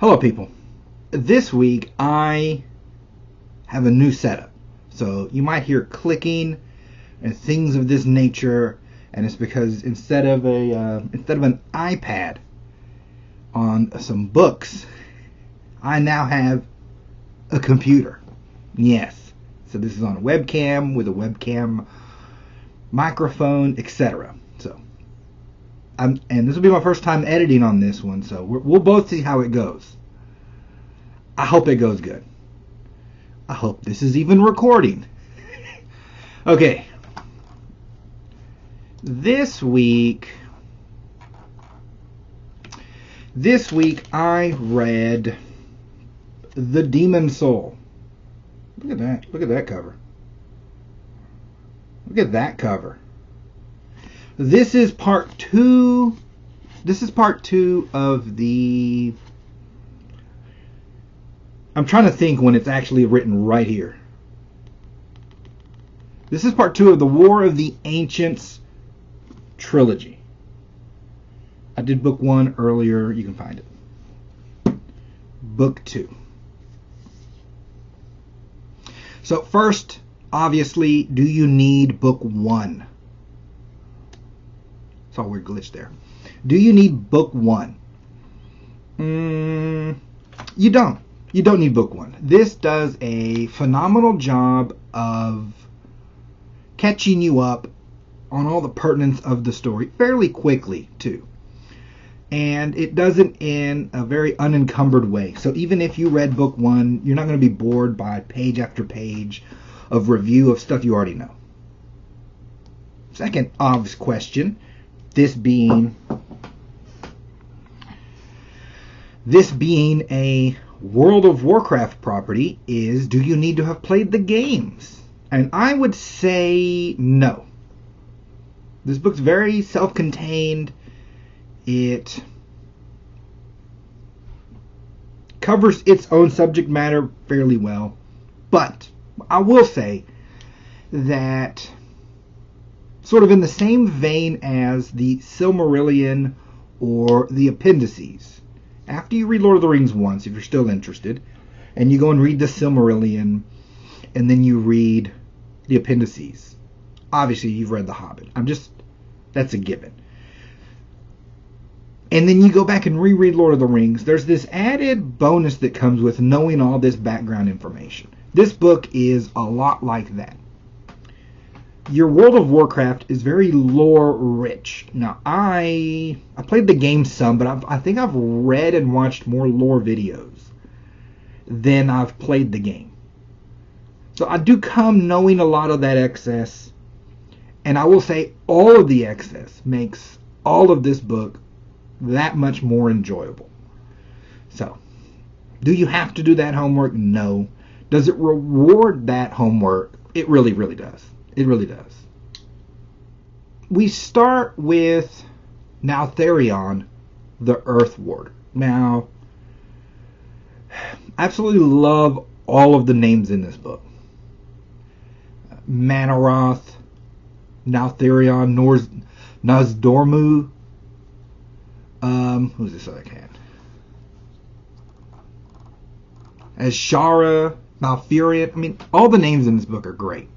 Hello people. This week I have a new setup. So you might hear clicking and things of this nature, and it's because instead of an iPad on some books, I now have a computer. Yes. So this is on a webcam with a webcam microphone, etc. And this will be my first time editing on this one, so we'll both see how it goes. I hope it goes good. I hope this is even recording. Okay. This week I read The Demon Soul. Look at that. Look at that cover. Look at that cover. This is part two. This is part two of the... I'm trying to think when it's actually written right here. This is part two of the War of the Ancients Trilogy. I did book one earlier. You can find it. Book two. So first, obviously, do you need book one? Saw a weird glitch there. Do you need book one? You don't. You don't need book one. This does a phenomenal job of catching you up on all the pertinence of the story fairly quickly, too. And it does it in a very unencumbered way. So even if you read book one, you're not going to be bored by page after page of review of stuff you already know. Second obvious question. This being a World of Warcraft property is, do you need to have played the games? And I would say no. This book's very self-contained. It covers its own subject matter fairly well. But I will say that sort of in the same vein as the Silmarillion or the Appendices. After you read Lord of the Rings once, if you're still interested, and you go and read the Silmarillion, and then you read the Appendices, obviously you've read The Hobbit. That's a given. And then you go back and reread Lord of the Rings, there's this added bonus that comes with knowing all this background information. This book is a lot like that. Your World of Warcraft is very lore rich. Now, I played the game some, but I think I've read and watched more lore videos than I've played the game. So I do come knowing a lot of that excess, and I will say all of the excess makes all of this book that much more enjoyable. So, do you have to do that homework? No. Does it reward that homework? It really, really does. It really does. We start with Yogg-Saron, the Earth Warder. Now, I absolutely love all of the names in this book. Manaroth, Yogg-Saron, Nozdormu. Who's this other cat? Ashara, Malfurion. I mean, all the names in this book are great.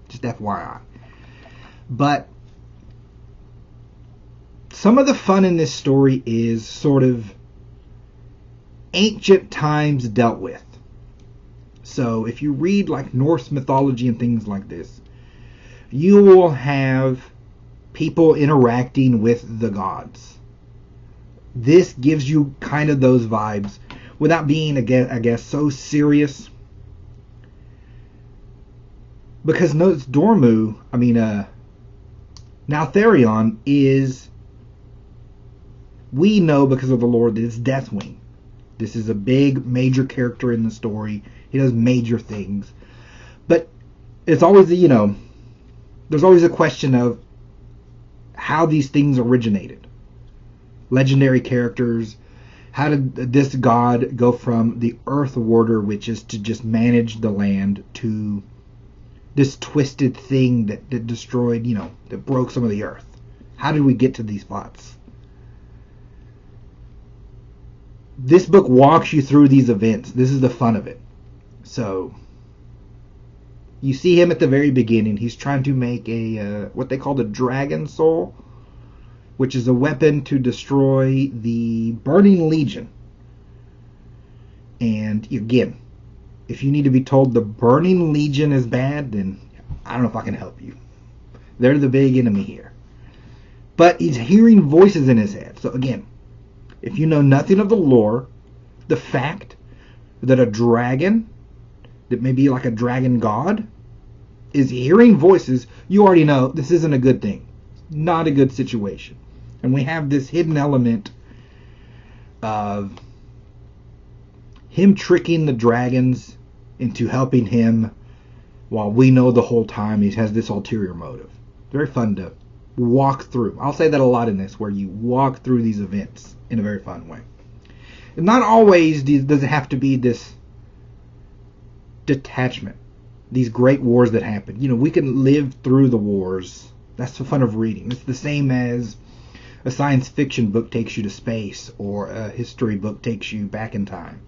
Just FYI. But some of the fun in this story is sort of ancient times dealt with. So if you read like Norse mythology and things like this, you will have people interacting with the gods. This gives you kind of those vibes without being, I guess, so serious. Because Nozdormu, Yogg-Saron is, we know because of the lore that it's Deathwing. This is a big, major character in the story. He does major things. But it's always, there's always a question of how these things originated. Legendary characters. How did this god go from the Earth Warder, which is to just manage the land, to this twisted thing that destroyed, that broke some of the earth? How did we get to these spots? this book walks you through these events. This is the fun of it. So you see him at the very beginning. He's trying to make a what they call the Dragon Soul, which is a weapon to destroy the Burning Legion. And again, if you need to be told the Burning Legion is bad, then I don't know if I can help you. They're the big enemy here. But he's hearing voices in his head. So again, if you know nothing of the lore, the fact that a dragon, that may be like a dragon god, is hearing voices, you already know this isn't a good thing. Not a good situation. And we have this hidden element of him tricking the dragons into helping him, while we know the whole time he has this ulterior motive. Very fun to walk through. I'll say that a lot in this, where you walk through these events in a very fun way. And not always does it have to be this detachment, these great wars that happen. You know, we can live through the wars. That's the fun of reading. It's the same as a science fiction book takes you to space, or a history book takes you back in time.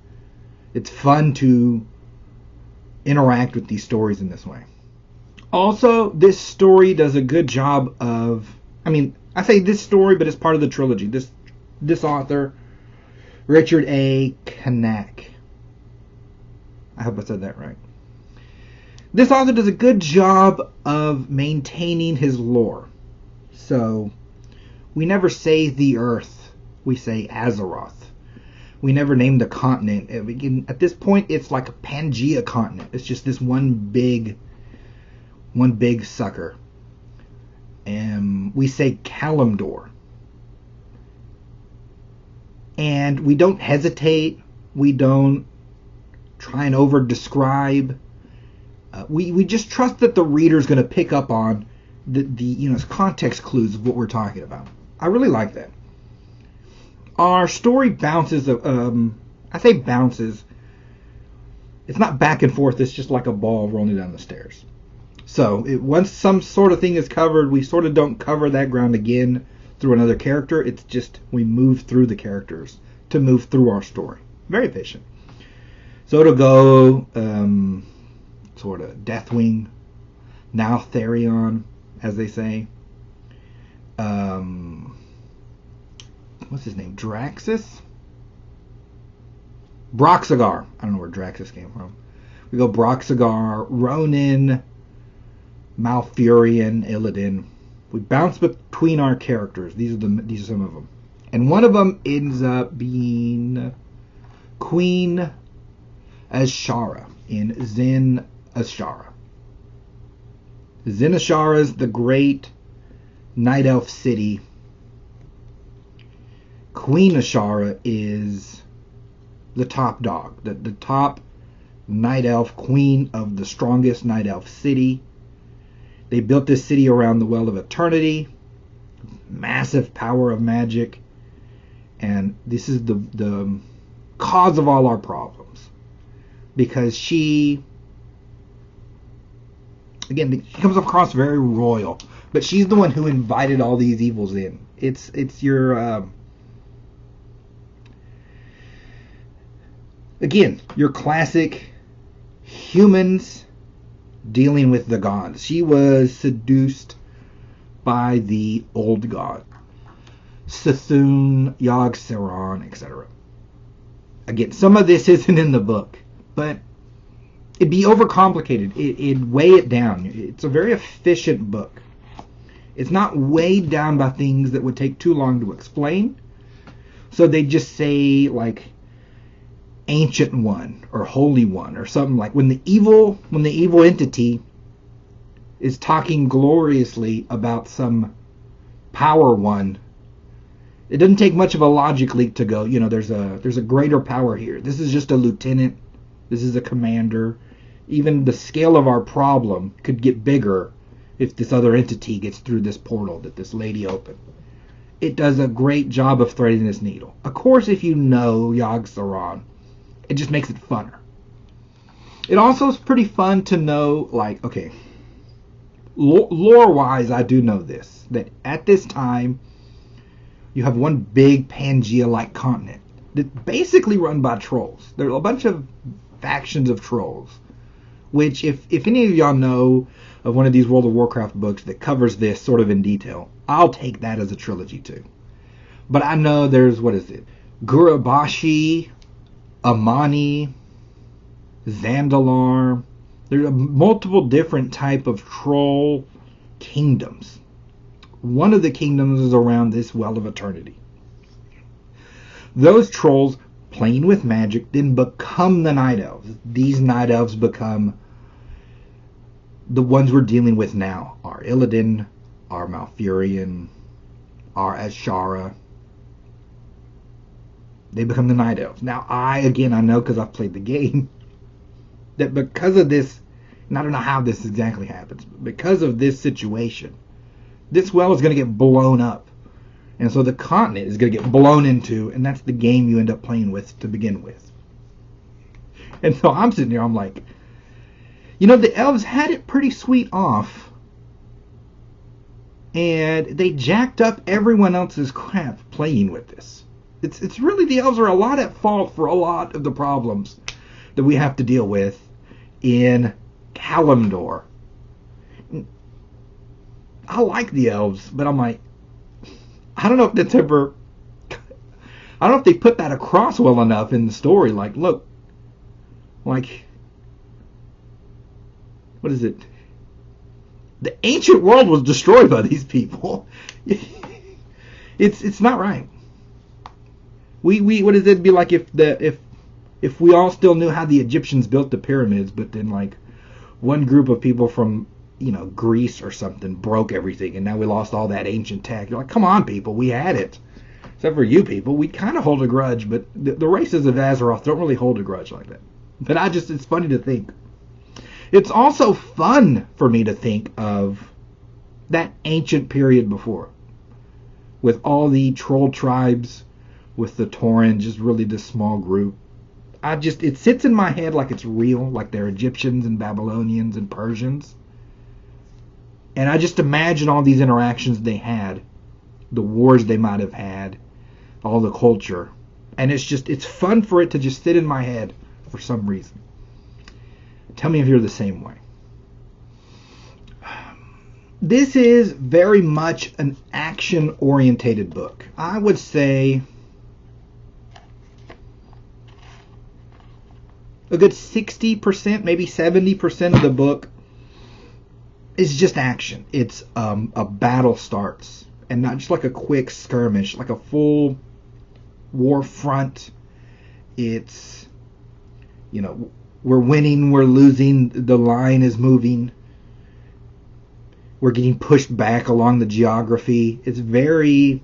It's fun to interact with these stories in this way. Also, this story does a good job of, I say this story, but it's part of the trilogy. This author, Richard A. Knaak. I hope I said that right. This author does a good job of maintaining his lore. So, we never say the Earth. We say Azeroth. We never name the continent. At this point, it's like a Pangea continent. It's just this one big sucker. And we say Kalimdor. And we don't hesitate. We don't try and over-describe. We just trust that the reader's going to pick up on the context clues of what we're talking about. I really like that. Our story bounces. I say bounces. It's not back and forth. It's just like a ball rolling down the stairs. So once some sort of thing is covered, we sort of don't cover that ground again through another character. It's just we move through the characters to move through our story. Very efficient. So it'll go sort of Deathwing, now Therion, as they say. What's his name? Draxus? Broxagar. I don't know where Draxus came from. We go Broxagar, Ronin, Malfurion, Illidan. We bounce between our characters. These are some of them. And one of them ends up being Queen Azshara in Zen Azshara. Zen Azshara is the great night elf city. Queen Azshara is the top dog, the top night elf queen of the strongest night elf city. They built this city around the Well of Eternity, massive power of magic, and this is the cause of all our problems, because she comes across very royal, but she's the one who invited all these evils in. It's your your classic humans dealing with the gods. She was seduced by the old god, Sethune, Yogg-Saron, etc. Again, some of this isn't in the book, but it'd be overcomplicated. It'd weigh it down. It's a very efficient book. It's not weighed down by things that would take too long to explain. So they just say, like, Ancient One or Holy One or something, like when the evil entity is talking gloriously about some power one, it doesn't take much of a logic leap to go, there's a greater power here. This is just a lieutenant. This is a commander. Even the scale of our problem could get bigger if this other entity gets through this portal that this lady opened. It does a great job of threading this needle. Of course, if you know Yogg-Saron, it just makes it funner. It also is pretty fun to know, like, okay, lore-wise, I do know this, that at this time, you have one big Pangea-like continent. that's basically run by trolls. There are a bunch of factions of trolls, which if any of y'all know of one of these World of Warcraft books that covers this sort of in detail, I'll take that as a trilogy too. But I know there's, what is it? Gurabashi, Amani, Zandalar. There's multiple different type of troll kingdoms. One of the kingdoms is around this Well of Eternity. Those trolls, playing with magic, then become the Night Elves. These Night Elves become the ones we're dealing with now. Our Illidan, our Malfurion, our Azshara. They become the Night Elves. Now, I know because I've played the game, that because of this, and I don't know how this exactly happens, but because of this situation, this well is going to get blown up. And so the continent is going to get blown into, and that's the game you end up playing with to begin with. And so I'm sitting there, I'm like, the elves had it pretty sweet off, and they jacked up everyone else's crap playing with this. It's really, the elves are a lot at fault for a lot of the problems that we have to deal with in Kalimdor. I like the elves, but I'm like, I don't know if that's ever, I don't know if they put that across well enough in the story. Like, look, like, what is it? The ancient world was destroyed by these people. It's not right. We what does it be like if we all still knew how the Egyptians built the pyramids, but then like one group of people from Greece or something broke everything, and now we lost all that ancient tech. You're like, come on, people, we had it. Except for you people, we kind of hold a grudge, but the races of Azeroth don't really hold a grudge like that. But it's funny to think. It's also fun for me to think of that ancient period before, with all the troll tribes, with the Tauren, just really this small group. It sits in my head like it's real, like they're Egyptians and Babylonians and Persians. And I just imagine all these interactions they had, the wars they might have had, all the culture. And it's fun for it to just sit in my head for some reason. Tell me if you're the same way. This is very much an action-orientated book. I would say a good 60%, maybe 70% of the book is just action. It's a battle starts, and not just like a quick skirmish, like a full war front. It's, we're winning, we're losing, the line is moving, we're getting pushed back along the geography. It's very,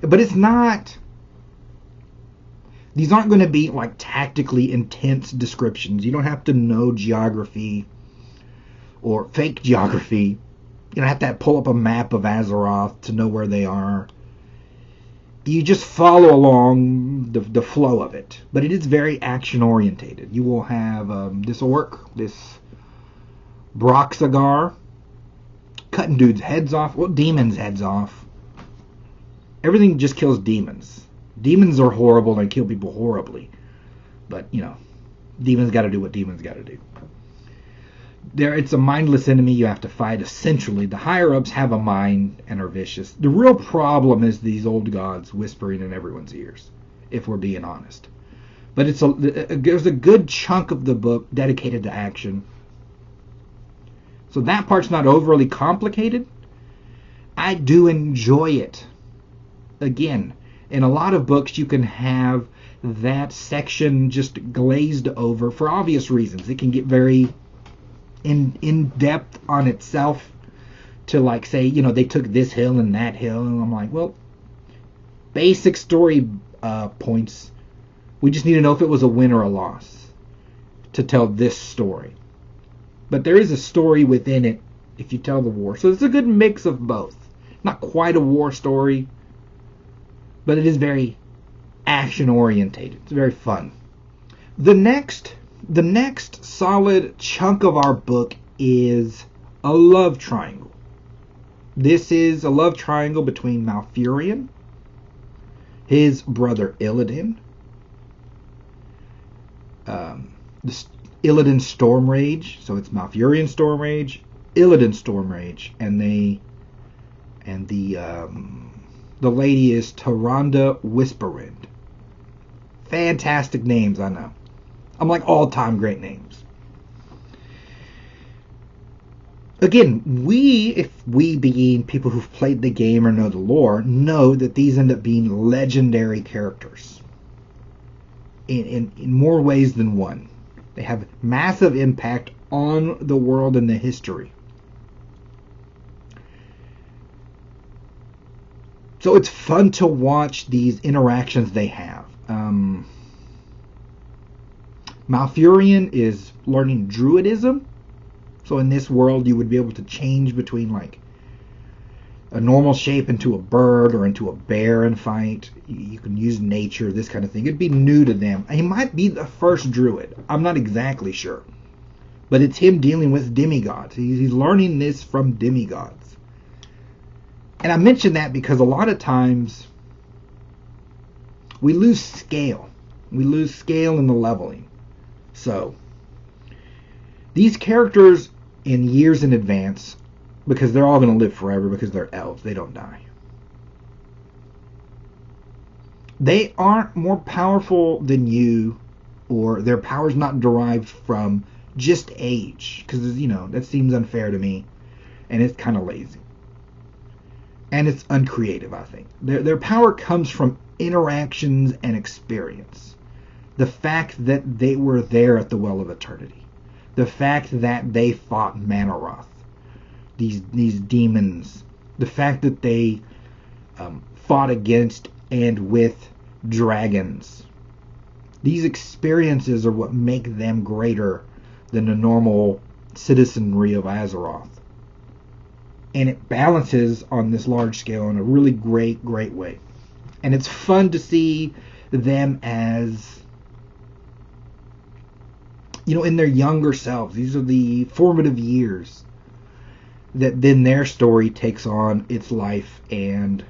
but it's not, these aren't going to be like tactically intense descriptions. You don't have to know geography or fake geography. You don't have to pull up a map of Azeroth to know where they are. You just follow along the flow of it. But it is very action orientated. You will have this orc, this Broxagar, cutting dudes' heads off. Well, demons' heads off. Everything just kills demons. Demons are horrible and kill people horribly. But, demons got to do what demons got to do. It's a mindless enemy you have to fight, essentially. The higher-ups have a mind and are vicious. The real problem is these old gods whispering in everyone's ears, if we're being honest. But there's a good chunk of the book dedicated to action. So that part's not overly complicated. I do enjoy it. Again, in a lot of books you can have that section just glazed over for obvious reasons. It can get very in depth on itself to like say, they took this hill and that hill, and I'm like, well, basic story points. We just need to know if it was a win or a loss to tell this story. But there is a story within it if you tell the war. So it's a good mix of both. Not quite a war story, but it is very action orientated. It's very fun. The next solid chunk of our book is a love triangle. This is a love triangle between Malfurion, his brother Illidan, the Illidan Storm Rage. So it's Malfurion Storm Rage, Illidan Storm Rage, and the lady is Tyrande Whisperwind. Fantastic names, I know. I'm like all-time great names. Again, if we being people who've played the game or know the lore, know that these end up being legendary characters in more ways than one. They have massive impact on the world and the history. So it's fun to watch these interactions they have. Malfurion is learning Druidism. So in this world, you would be able to change between like a normal shape into a bird or into a bear and fight. You can use nature, this kind of thing. It'd be new to them. He might be the first druid. I'm not exactly sure. But it's him dealing with demigods. He's learning this from demigods. And I mention that because a lot of times we lose scale. We lose scale in the leveling. So these characters in years in advance, because they're all going to live forever because they're elves, they don't die. They aren't more powerful than you, or their power's not derived from just age, because, that seems unfair to me, and it's kind of lazy. And it's uncreative, I think. Their power comes from interactions and experience. The fact that they were there at the Well of Eternity. The fact that they fought Manaroth. These demons. The fact that they fought against and with dragons. These experiences are what make them greater than the normal citizenry of Azeroth. And it balances on this large scale in a really great way. And it's fun to see them as, in their younger selves. These are the formative years that then their story takes on its life and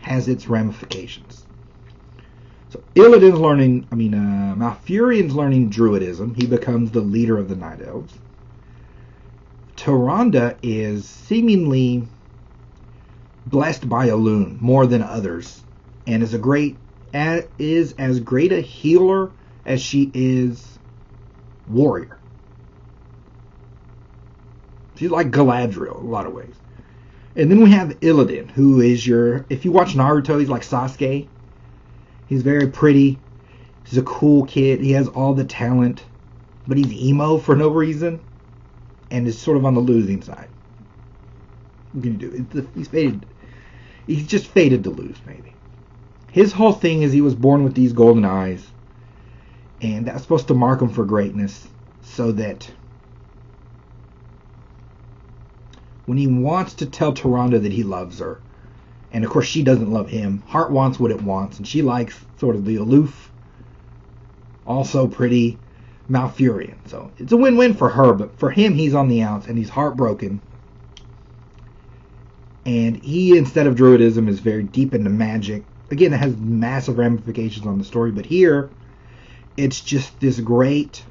has its ramifications. So Malfurion's learning Druidism. He becomes the leader of the Night Elves. Tyrande is seemingly blessed by Elune more than others, and is as great a healer as she is warrior. She's like Galadriel in a lot of ways. And then we have Illidan, who is if you watch Naruto, he's like Sasuke. He's very pretty. He's a cool kid. He has all the talent, but he's emo for no reason, and is sort of on the losing side. What can you do? He's faded. He's just fated to lose, maybe. His whole thing is he was born with these golden eyes, and that's supposed to mark him for greatness, so that when he wants to tell Tyrande that he loves her, and of course she doesn't love him, heart wants what it wants, and she likes sort of the aloof, also pretty Malfurion. So it's a win-win for her, but for him, he's on the outs, and he's heartbroken. And he, instead of Druidism, is very deep into magic. Again, it has massive ramifications on the story, but here, it's just this great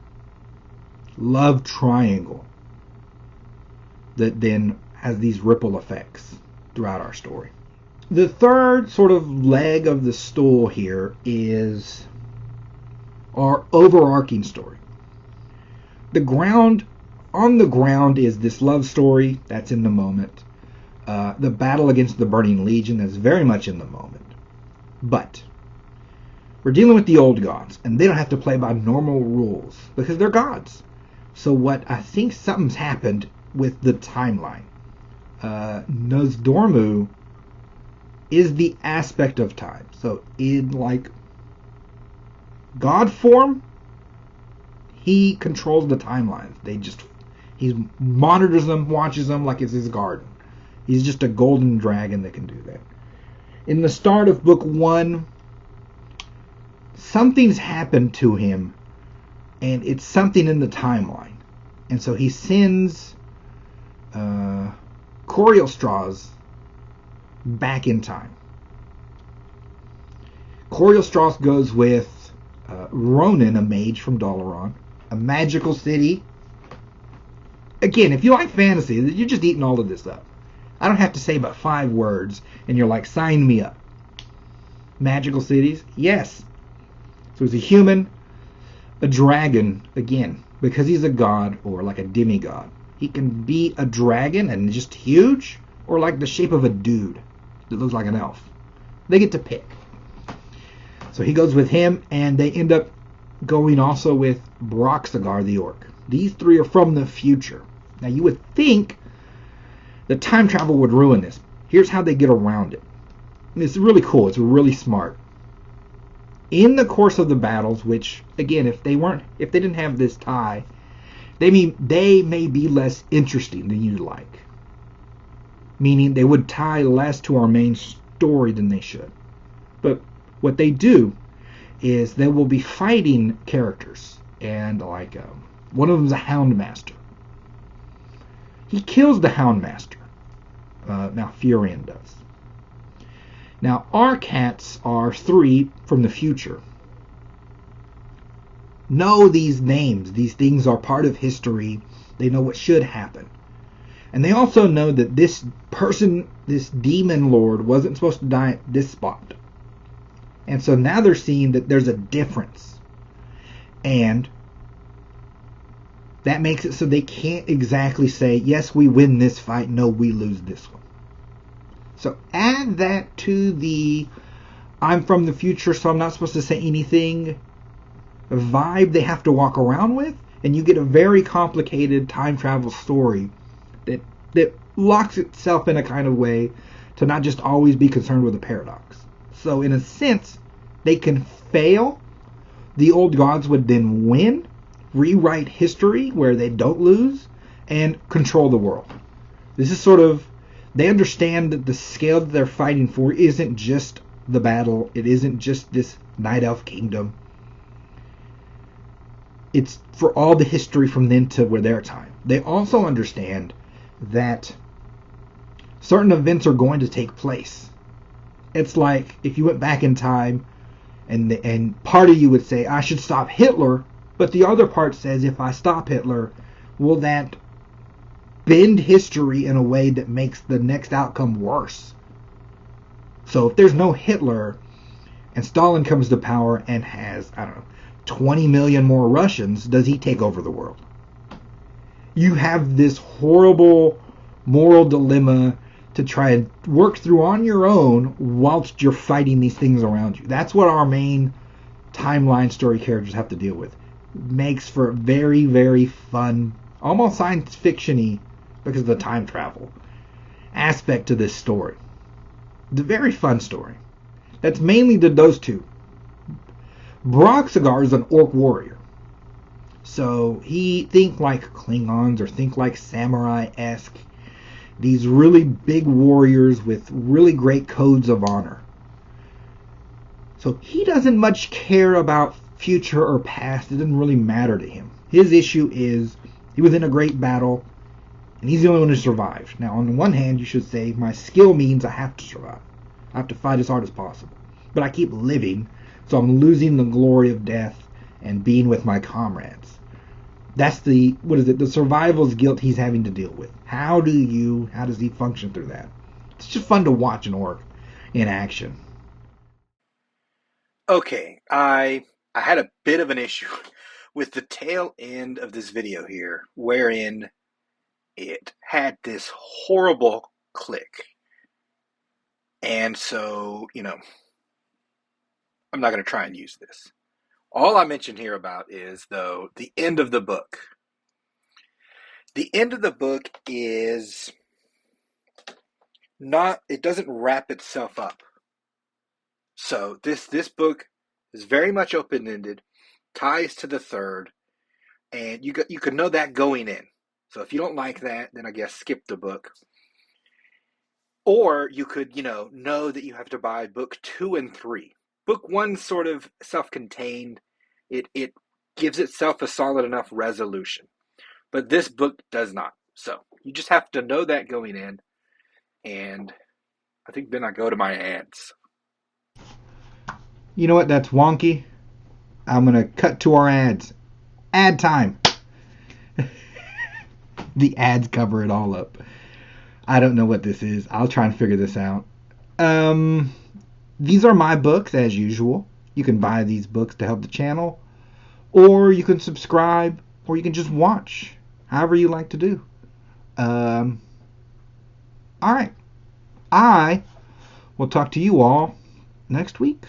love triangle that then has these ripple effects throughout our story. The third sort of leg of the stool here is our overarching story. On the ground is this love story that's in the moment. The battle against the Burning Legion that's very much in the moment. But we're dealing with the old gods, and they don't have to play by normal rules because they're gods. So what I think something's happened with the timeline. Nozdormu is the aspect of time. So in like God form, he controls the timelines. He monitors them, watches them like it's his garden. He's just a golden dragon that can do that. In the start of book 1, something's happened to him, and it's something in the timeline. And so he sends Corielstrasz back in time. Corielstrasz goes with Ronan, a mage from Dalaran, a magical city. Again, if you like fantasy, you're just eating all of this up. I don't have to say but 5 words, and you're like, sign me up. Magical cities? Yes. So he's a human, a dragon, again, because he's a god or like a demigod. He can be a dragon and just huge, or like the shape of a dude that looks like an elf. They get to pick. So he goes with him, and they end up going also with Broxagar the orc. These 3 are from the future. Now you would think the time travel would ruin this. Here's how they get around it. It's really cool. It's really smart. In the course of the battles, which again, if they didn't have this tie, they may be less interesting than you'd like. Meaning they would tie less to our main story than they should. But what they do is they will be fighting characters, and like one of them is a Houndmaster. He kills the Houndmaster. Now Furion does. Now our cats are 3 from the future. Know these names. These things are part of history. They know what should happen. And they also know that this person, this demon lord, wasn't supposed to die at this spot. And so now they're seeing that there's a difference. And that makes it so they can't exactly say, yes, we win this fight, no, we lose this one. So add that to the I'm from the future, so I'm not supposed to say anything vibe they have to walk around with, and you get a very complicated time travel story that locks itself in a kind of way to not just always be concerned with a paradox. So in a sense, they can fail. The old gods would then win, rewrite history where they don't lose, and control the world. This is sort of, they understand that the scale that they're fighting for isn't just the battle. It isn't just this Night Elf kingdom. It's for all the history from then to where their time. They also understand that certain events are going to take place. It's like if you went back in time and part of you would say, I should stop Hitler, but the other part says, if I stop Hitler, will that bend history in a way that makes the next outcome worse? So if there's no Hitler and Stalin comes to power and has, 20 million more Russians, does he take over the world? You have this horrible moral dilemma to try and work through on your own whilst you're fighting these things around you. That's what our main timeline story characters have to deal with. Makes for very, very fun, almost science fiction-y, because of the time travel aspect to this story. It's a very fun story. That's mainly those 2. Broxagar is an orc warrior. So he think like Klingons or think like samurai-esque. These really big warriors with really great codes of honor. So he doesn't much care about future or past. It doesn't really matter to him. His issue is he was in a great battle and he's the only one who survived. Now on the one hand you should say my skill means I have to survive. I have to fight as hard as possible. But I keep living, so I'm losing the glory of death and being with my comrades. That's the survival's guilt he's having to deal with. How does he function through that? It's just fun to watch an orc in action. Okay, I had a bit of an issue with the tail end of this video here, wherein it had this horrible click. And so, I'm not going to try and use this. All I mentioned here about is, though, the end of the book. The end of the book is not, it doesn't wrap itself up. So this book is very much open-ended, ties to the third, and you could know that going in. So if you don't like that, then I guess skip the book. Or you could, know that you have to buy book 2 and 3. Book 1's sort of self-contained. It gives itself a solid enough resolution. But this book does not. So you just have to know that going in. And I think then I go to my ads. You know what? That's wonky. I'm going to cut to our ads. Ad time. The ads cover it all up. I don't know what this is. I'll try and figure this out. These are my books, as usual. You can buy these books to help the channel, or you can subscribe, or you can just watch, however you like to do. All right. I will talk to you all next week.